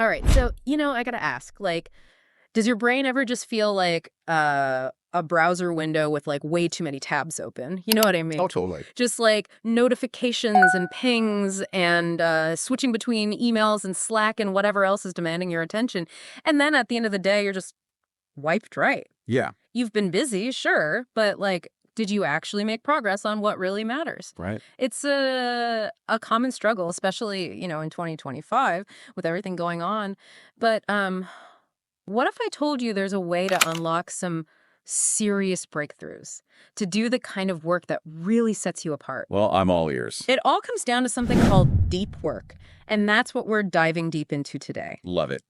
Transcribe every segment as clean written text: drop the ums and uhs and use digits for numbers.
All right. So, I got to ask, like, does your brain ever just feel like a browser window with like way too many tabs open? You know what I mean? Oh, totally. Just like notifications and pings and switching between emails and Slack and whatever else is demanding your attention. And then at the end of the day, you're just wiped right. Yeah. You've been busy, sure, but like, did you actually make progress on what really matters? Right. It's a common struggle, especially, in 2025 with everything going on. But what if I told you there's a way to unlock some serious breakthroughs, to do the kind of work that really sets you apart? Well, I'm all ears. It all comes down to something called deep work, and that's what we're diving deep into today. Love it.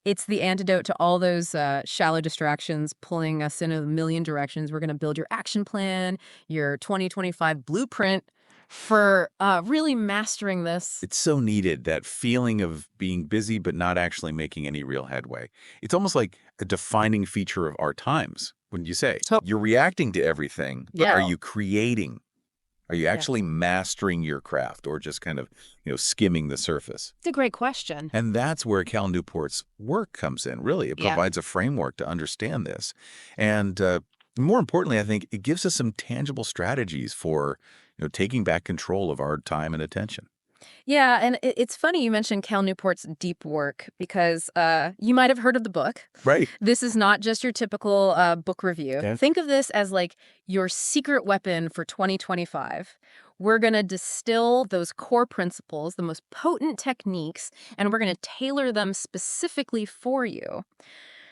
It's the antidote to all those shallow distractions pulling us in a million directions. We're going to build your action plan, your 2025 blueprint for really mastering this. It's so needed, that feeling of being busy but not actually making any real headway. It's almost like a defining feature of our times, wouldn't you say? So- You're reacting to everything, but Yeah. are you creating? Are you actually mastering your craft, or just kind of, skimming the surface? It's a great question. And that's where Cal Newport's work comes in, really. It Yeah. provides a framework to understand this. And more importantly, I think it gives us some tangible strategies for, taking back control of our time and attention. Yeah, and it's funny you mentioned Cal Newport's Deep Work because you might have heard of the book. Right. This is not just your typical book review. Okay. Think of this as like your secret weapon for 2025. We're going to distill those core principles, the most potent techniques, and we're going to tailor them specifically for you.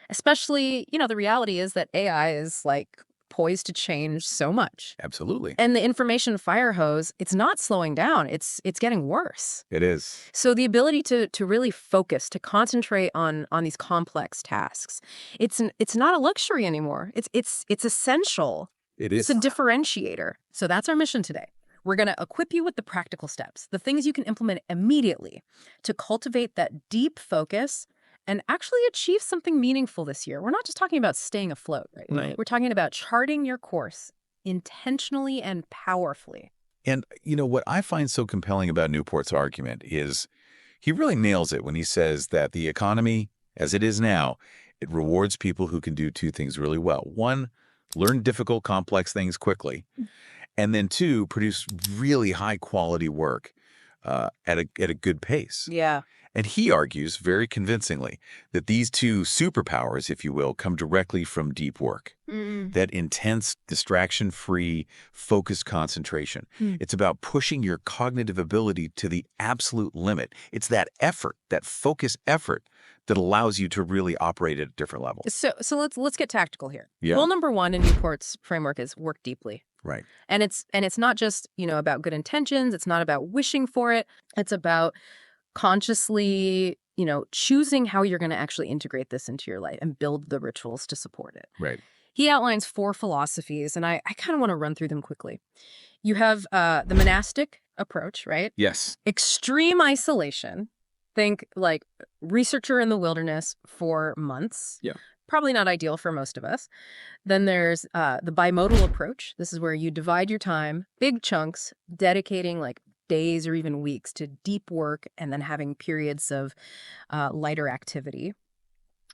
Especially, the reality is that AI is like poised to change so much. Absolutely. And the information fire hose, it's not slowing down. It's getting worse. It is. So the ability to really focus, to concentrate on these complex tasks, it's not a luxury anymore. It's essential. It is. It's a differentiator. So that's our mission today. We're going to equip you with the practical steps, the things you can implement immediately to cultivate that deep focus and actually achieve something meaningful this year. We're not just talking about staying afloat, right? Right. We're talking about charting your course intentionally and powerfully. And, what I find so compelling about Newport's argument is he really nails it when he says that the economy, as it is now, it rewards people who can do two things really well. One, learn difficult, complex things quickly. And then two, produce really high-quality work at a good pace. Yeah. And he argues very convincingly that these two superpowers, if you will, come directly from deep work. That intense, distraction-free, focused concentration. It's about pushing your cognitive ability to the absolute limit. It's that effort, that focus effort, that allows you to really operate at a different level. So let's get tactical here. Yeah. Rule number one in Newport's framework is work deeply. Right. And it's not just, about good intentions. It's not about wishing for it. It's about consciously, choosing how you're going to actually integrate this into your life and build the rituals to support it. Right. He outlines 4 philosophies, and I kind of want to run through them quickly. You have the monastic approach, right? Yes. Extreme isolation. Think like researcher in the wilderness for months. Yeah. Probably not ideal for most of us. Then there's the bimodal approach. This is where you divide your time, big chunks, dedicating like days or even weeks to deep work and then having periods of lighter activity.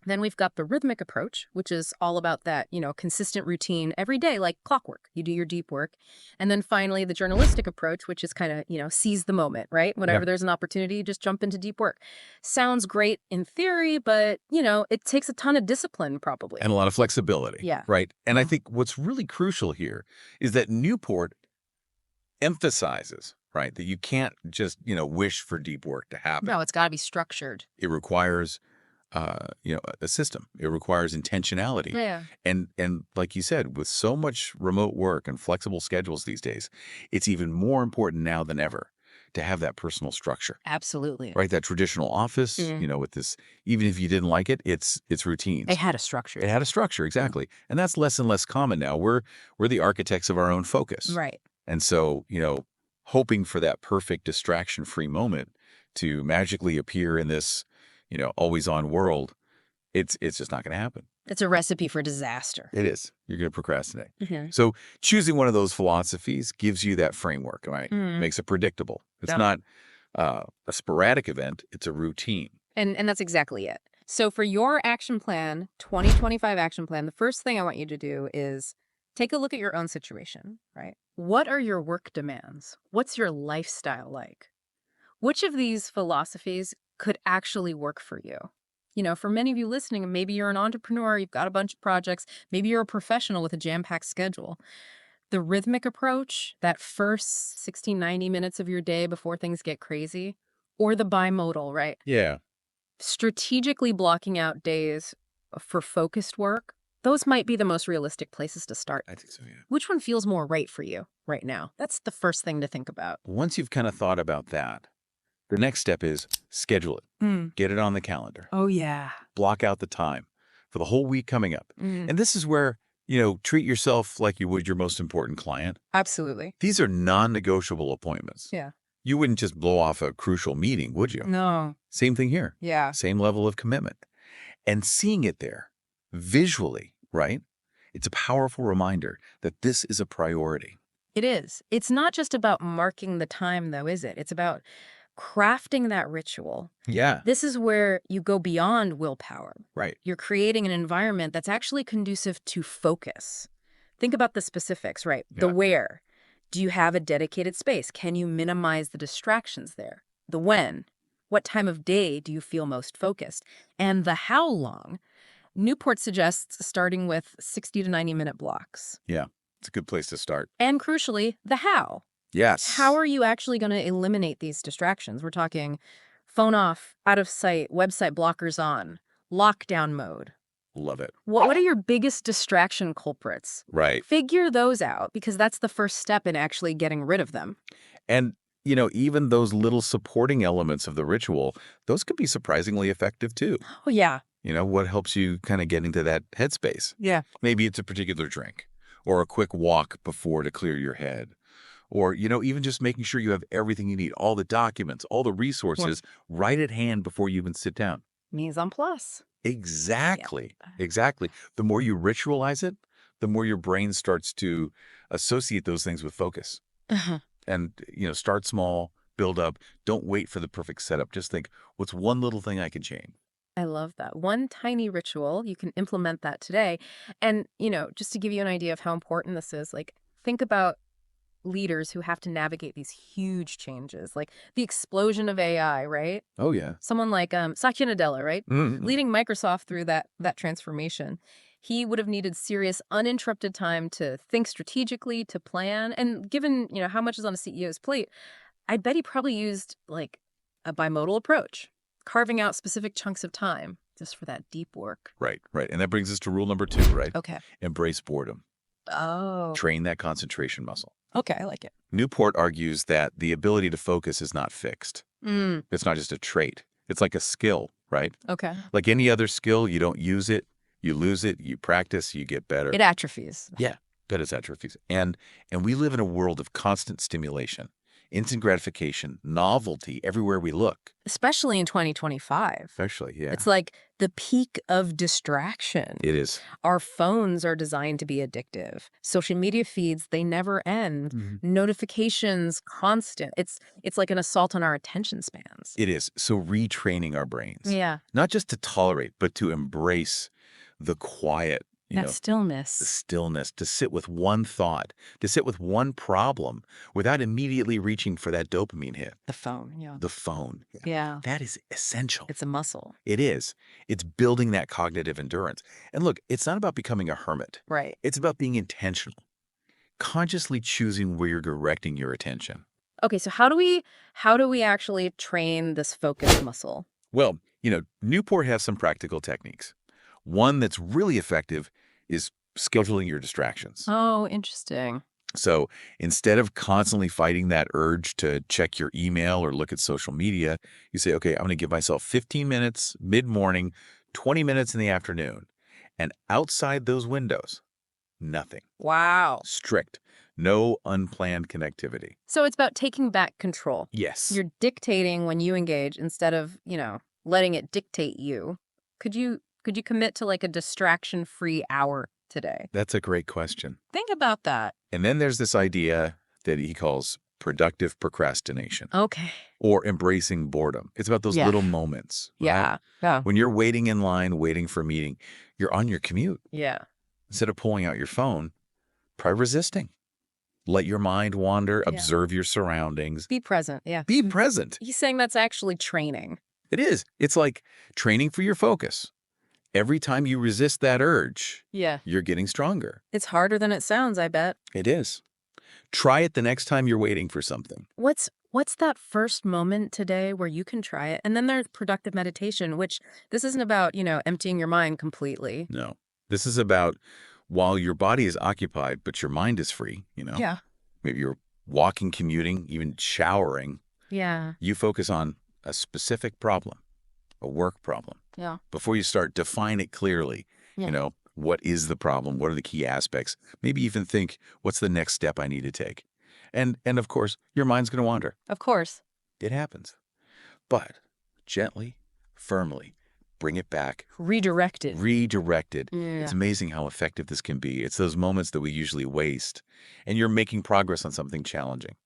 Then we've got the rhythmic approach, which is all about that, consistent routine every day, like clockwork. You do your deep work. And then finally, the journalistic approach, which is kind of, seize the moment, right? Whenever there's an opportunity, just jump into deep work. Sounds great in theory, but, it takes a ton of discipline probably. And a lot of flexibility. Yeah. Right. And I think what's really crucial here is that Newport emphasizes, right, that you can't just, wish for deep work to happen. No, it's got to be structured. It requires a system. It requires intentionality. Yeah. And like you said, with so much remote work and flexible schedules these days, it's even more important now than ever to have that personal structure. Absolutely. Right? That traditional office, with this, even if you didn't like it, it's routines. It had a structure. It had a structure, exactly. And that's less and less common now. We're the architects of our own focus. Right. And so, hoping for that perfect distraction-free moment to magically appear in this always-on world, it's just not going to happen. It's a recipe for disaster. It is. You're going to procrastinate. So choosing one of those philosophies gives you that framework, right? Makes it predictable. It's not a sporadic event. It's a routine. And that's exactly it. So for your action plan, 2025 action plan, the first thing I want you to do is take a look at your own situation, right? What are your work demands? What's your lifestyle like? Which of these philosophies could actually work for you? You know, for many of you listening, maybe you're an entrepreneur, you've got a bunch of projects, maybe you're a professional with a jam-packed schedule. The rhythmic approach, that first 60, 90 minutes of your day before things get crazy, or the bimodal, right? Yeah. Strategically blocking out days for focused work, those might be the most realistic places to start. I think so, yeah. Which one feels more right for you right now? That's the first thing to think about. Once you've kind of thought about that, the next step is schedule it. Get it on the calendar. Oh, yeah. Block out the time for the whole week coming up. Mm. And this is where, treat yourself like you would your most important client. Absolutely. These are non-negotiable appointments. Yeah. You wouldn't just blow off a crucial meeting, would you? No. Same thing here. Yeah. Same level of commitment. And seeing it there visually, right? It's a powerful reminder that this is a priority. It is. It's not just about marking the time, though, is it? It's about crafting that ritual. Yeah. This is where you go beyond willpower. Right. You're creating an environment that's actually conducive to focus. Think about the specifics, right? The Yeah. where. Do you have a dedicated space? Can you minimize the distractions there? The when. What time of day do you feel most focused? And the how long. Newport suggests starting with 60 to 90-minute blocks. Yeah. It's a good place to start. And crucially, the how. Yes. How are you actually going to eliminate these distractions? We're talking phone off, out of sight, website blockers on, lockdown mode. Love it. What are your biggest distraction culprits? Right. Figure those out, because that's the first step in actually getting rid of them. And, even those little supporting elements of the ritual, those could be surprisingly effective too. Oh, yeah. What helps you kind of get into that headspace? Yeah. Maybe it's a particular drink or a quick walk before to clear your head. Or, even just making sure you have everything you need, all the documents, all the resources right at hand before you even sit down. Mise en place. Exactly. Exactly. The more you ritualize it, the more your brain starts to associate those things with focus. And, start small, build up. Don't wait for the perfect setup. Just think, what's one little thing I can change? I love that. One tiny ritual, you can implement that today. And, just to give you an idea of how important this is, like, think about leaders who have to navigate these huge changes, like the explosion of AI, right? Oh, yeah. Someone like Satya Nadella, right? Mm-hmm. Leading Microsoft through that transformation. He would have needed serious, uninterrupted time to think strategically, to plan. And given, how much is on a CEO's plate, I bet he probably used like a bimodal approach, carving out specific chunks of time just for that deep work. Right, right. And that brings us to rule number 2, right? Okay. Embrace boredom. Oh. Train that concentration muscle. Okay, I like it. Newport argues that the ability to focus is not fixed. It's not just a trait. It's like a skill, right? Okay. Like any other skill, you don't use it, you lose it, you practice, you get better. It atrophies. Yeah, that is atrophies. And we live in a world of constant stimulation, instant gratification, novelty everywhere we look. Especially in 2025. Especially, yeah. It's like the peak of distraction. It is. Our phones are designed to be addictive. Social media feeds, they never end. Notifications, constant. It's like an assault on our attention spans. It is. So retraining our brains. Yeah. Not just to tolerate, but to embrace the quiet, That stillness. the stillness, to sit with one thought, to sit with one problem without immediately reaching for that dopamine hit. The phone, yeah. The phone. Yeah. That is essential. It's a muscle. It is. It's building that cognitive endurance. And look, it's not about becoming a hermit. Right. It's about being intentional, consciously choosing where you're directing your attention. Okay, so how do we actually train this focus muscle? Well, Newport has some practical techniques. One that's really effective is scheduling your distractions. Oh, interesting. So instead of constantly fighting that urge to check your email or look at social media, you say, okay, I'm going to give myself 15 minutes mid-morning, 20 minutes in the afternoon. And outside those windows, nothing. Wow. Strict. No unplanned connectivity. So it's about taking back control. Yes. You're dictating when you engage instead of, letting it dictate you. Could you commit to like a distraction-free hour today? That's a great question. Think about that. And then there's this idea that he calls productive procrastination Okay. or embracing boredom. It's about those Yeah. little moments. Right? Yeah. Yeah. When you're waiting in line, waiting for a meeting, you're on your commute. Yeah. Instead of pulling out your phone, try resisting. Let your mind wander, Yeah. observe your surroundings. Be present. Yeah. Be present. He's saying that's actually training. It is. It's like training for your focus. Every time you resist that urge, Yeah. you're getting stronger. It's harder than it sounds, I bet. It is. Try it the next time you're waiting for something. What's that first moment today where you can try it? And then there's productive meditation, which this isn't about, emptying your mind completely. No. This is about while your body is occupied, but your mind is free, Yeah. Maybe you're walking, commuting, even showering. Yeah. You focus on a specific problem, a work problem. Yeah. Before you start, define it clearly. Yeah. What is the problem? What are the key aspects? Maybe even think, what's the next step I need to take? And of course, your mind's going to wander. Of course. It happens. But gently, firmly, bring it back. Redirected. Redirected. Yeah. It's amazing how effective this can be. It's those moments that we usually waste. And you're making progress on something challenging.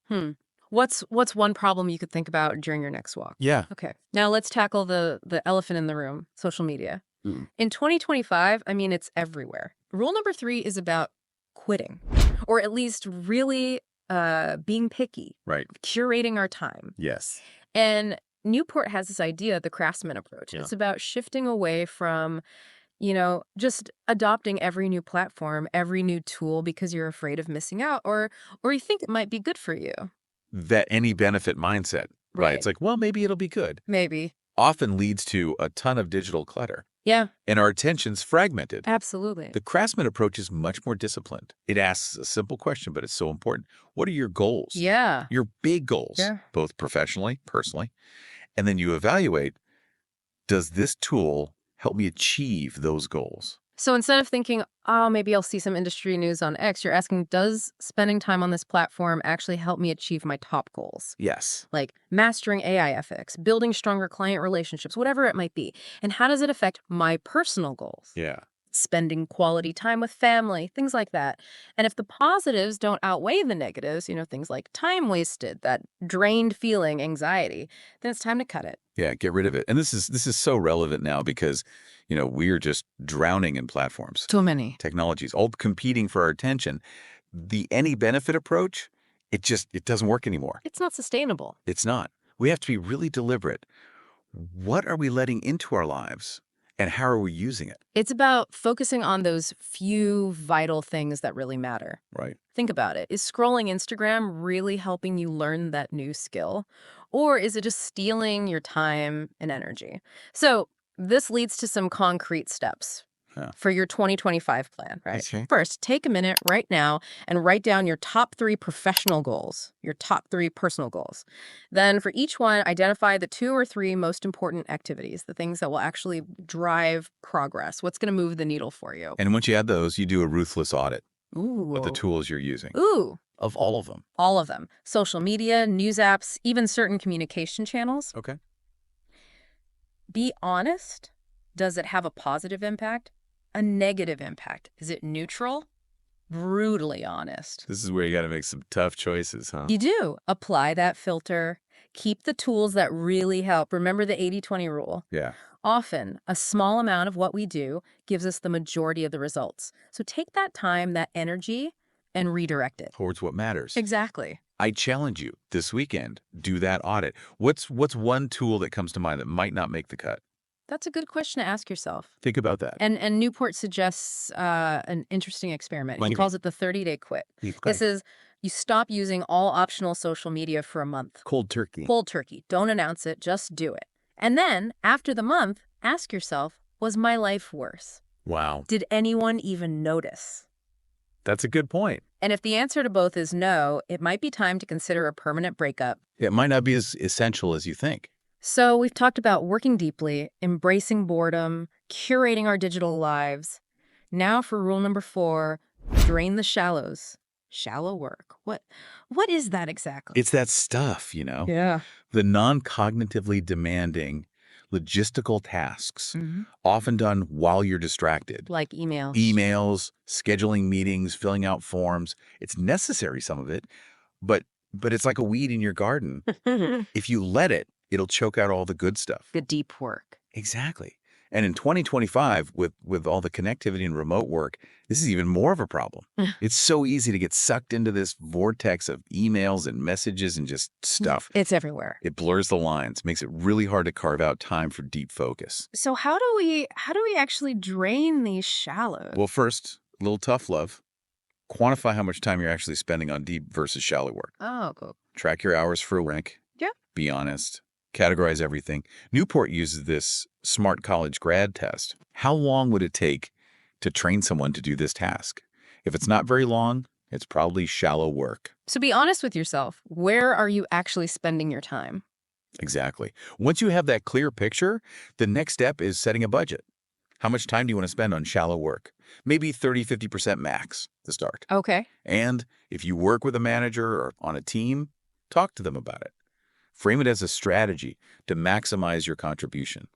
What's one problem you could think about during your next walk? Yeah. Okay. Now let's tackle the elephant in the room, social media. In 2025, it's everywhere. Rule number 3 is about quitting, or at least really being picky, Right. curating our time. Yes. And Newport has this idea, the Craftsman approach. Yeah. It's about shifting away from, just adopting every new platform, every new tool because you're afraid of missing out or you think it might be good for you. That any benefit mindset. Right. It's like, well, maybe it'll be good. Maybe. Often leads to a ton of digital clutter. Yeah, And our attention's fragmented. absolutely. The Craftsman approach is much more disciplined. It asks a simple question, but it's so important. What are your goals? Yeah. Your big goals, Yeah. both professionally, personally. And then you evaluate, does this tool help me achieve those goals? So instead of thinking, oh, maybe I'll see some industry news on X, you're asking, does spending time on this platform actually help me achieve my top goals? Yes. Like mastering AI ethics, building stronger client relationships, whatever it might be. And how does it affect my personal goals? Yeah. Spending quality time with family, things like that. And if the positives don't outweigh the negatives, things like time wasted, that drained feeling, anxiety, then it's time to cut it. Yeah, get rid of it. And this is so relevant now because, we're just drowning in platforms. Too many. Technologies, all competing for our attention. The any benefit approach, it doesn't work anymore. It's not sustainable. It's not. We have to be really deliberate. What are we letting into our lives and how are we using it? It's about focusing on those few vital things that really matter. Right. Think about it. Is scrolling Instagram really helping you learn that new skill? Or is it just stealing your time and energy? So this leads to some concrete steps for your 2025 plan, right? Okay. First, take a minute right now and write down your top 3 professional goals, your top 3 personal goals. Then for each one, identify the 2 or 3 most important activities, the things that will actually drive progress. What's going to move the needle for you? And once you add those, you do a ruthless audit Ooh. of the tools you're using. Ooh. Of all of them. All of them. Social media, news apps, even certain communication channels. Okay. Be honest. Does it have a positive impact? A negative impact? Is it neutral? Brutally honest. This is where you got to make some tough choices, huh? You do. Apply that filter. Keep the tools that really help. Remember the 80-20 rule. Yeah. Often, a small amount of what we do gives us the majority of the results. So take that time, that energy, and redirect it. Towards what matters. Exactly. I challenge you this weekend, do that audit. What's one tool that comes to mind that might not make the cut? That's a good question to ask yourself. Think about that. And Newport suggests an interesting experiment. He calls it the 30-day quit. Okay. This is, you stop using all optional social media for a month. Cold turkey. Cold turkey. Don't announce it. Just do it. And then, after the month, ask yourself, was my life worse? Wow. Did anyone even notice? That's a good point. And if the answer to both is no, it might be time to consider a permanent breakup. It might not be as essential as you think. So we've talked about working deeply, embracing boredom, curating our digital lives. Now for rule number 4, drain the shallows. Shallow work. What is that exactly? It's that stuff, Yeah. the non-cognitively demanding logistical tasks, often done while you're distracted. Like emails. Emails, scheduling meetings, filling out forms. It's necessary, some of it, but but it's like a weed in your garden. If you let it, it'll choke out all the good stuff. The deep work. Exactly. And in 2025, with all the connectivity and remote work, this is even more of a problem. It's so easy to get sucked into this vortex of emails and messages and just stuff. It's everywhere. It blurs the lines, makes it really hard to carve out time for deep focus. So how do we actually drain these shallows? Well, first, a little tough love. Quantify how much time you're actually spending on deep versus shallow work. Oh, cool. Track your hours for a rank. Yeah. Be honest. Categorize everything. Newport uses this smart college grad test. How long would it take to train someone to do this task? If it's not very long, it's probably shallow work. So be honest with yourself. Where are you actually spending your time? Exactly. Once you have that clear picture, the next step is setting a budget. How much time do you want to spend on shallow work? Maybe 30–50% max to start. Okay. And if you work with a manager or on a team, talk to them about it. Frame it as a strategy to maximize your contribution.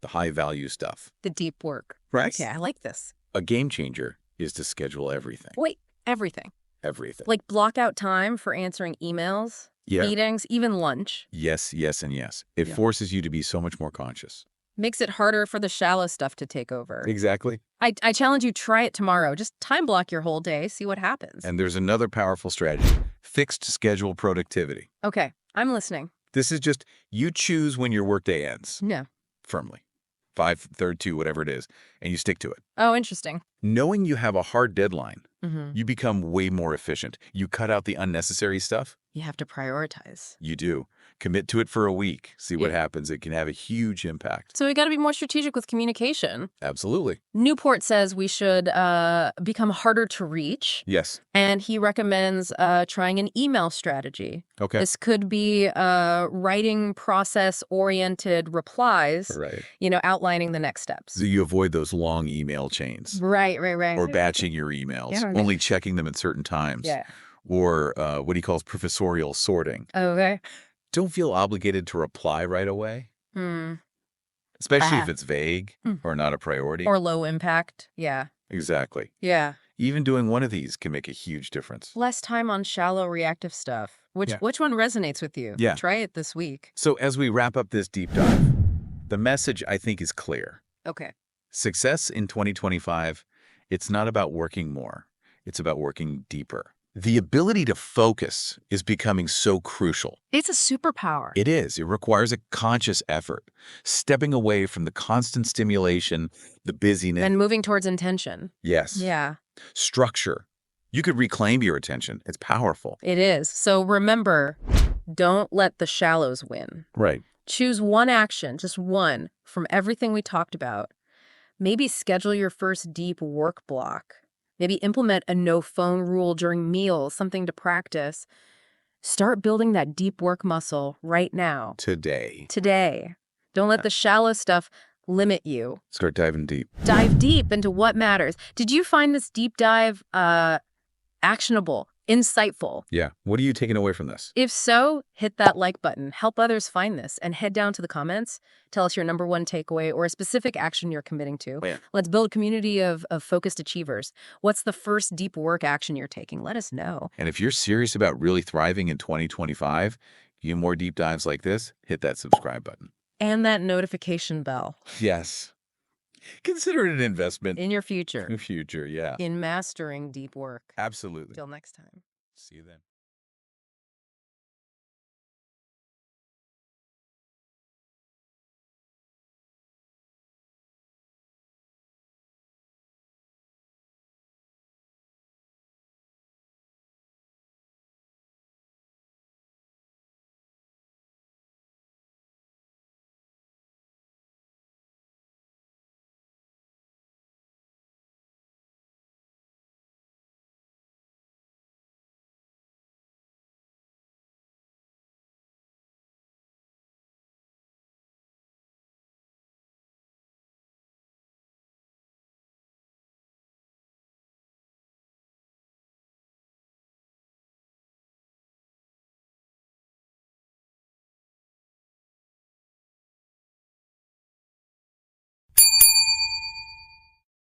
The high-value stuff. The deep work. Right. Okay, I like this. A game changer is to schedule everything. Wait, everything. Everything. Like block out time for answering emails, meetings, even lunch. Yes, yes, and yes. It Yeah. forces you to be so much more conscious. Makes it harder for the shallow stuff to take over. Exactly. I challenge you, try it tomorrow. Just time block your whole day, see what happens. And there's another powerful strategy. Fixed schedule productivity. Okay, I'm listening. This is just you choose when your workday ends. Yeah. Firmly. 5, 3rd, 2, whatever it is, and you stick to it. Oh, interesting. Knowing you have a hard deadline, Mm-hmm. you become way more efficient. You cut out the unnecessary stuff. You have to prioritize. You do. Commit to it for a week. See what Yeah. happens. It can have a huge impact. So we got to be more strategic with communication. Absolutely. Newport says we should become harder to reach, Yes. and he recommends trying an email strategy. Okay. This could be writing process-oriented replies, Right. outlining the next steps. So you avoid those long email chains. Right. Or batching your emails. Yeah. Only checking them at certain times. Yeah. Or what he calls professorial sorting. Okay. Don't feel obligated to reply right away. Hmm. Especially if it's vague Hmm. or not a priority. Or low impact. Yeah. Exactly. Yeah. Even doing one of these can make a huge difference. Less time on shallow reactive stuff. Which one resonates with you? Yeah. Try it this week. So as we wrap up this deep dive, the message I think is clear. Okay. Success in 2025, it's not about working more. It's about working deeper. The ability to focus is becoming so crucial. It's a superpower. It is. It requires a conscious effort, stepping away from the constant stimulation, the busyness. And moving towards intention. Yes. Yeah. Structure. You could reclaim your attention. It's powerful. It is. So remember, don't let the shallows win. Right. Choose one action, just one, from everything we talked about. Maybe schedule your first deep work block. Maybe implement a no-phone rule during meals, something to practice. Start building that deep work muscle right now. Today. Don't let the shallow stuff limit you. Start diving deep. Dive deep into what matters. Did you find this deep dive actionable, insightful? Yeah. What are you taking away from this? If so, hit that like button. Help others find this and head down to the comments. Tell us your #1 takeaway or a specific action you're committing to. Yeah. Let's build a community of focused achievers. What's the first deep work action you're taking? Let us know. And if you're serious about really thriving in 2025, you need more deep dives like this, hit that subscribe button. And that notification bell Yes. Consider it an investment in your future. in the future. Yeah. In mastering deep work. Absolutely. Till next time. See you then.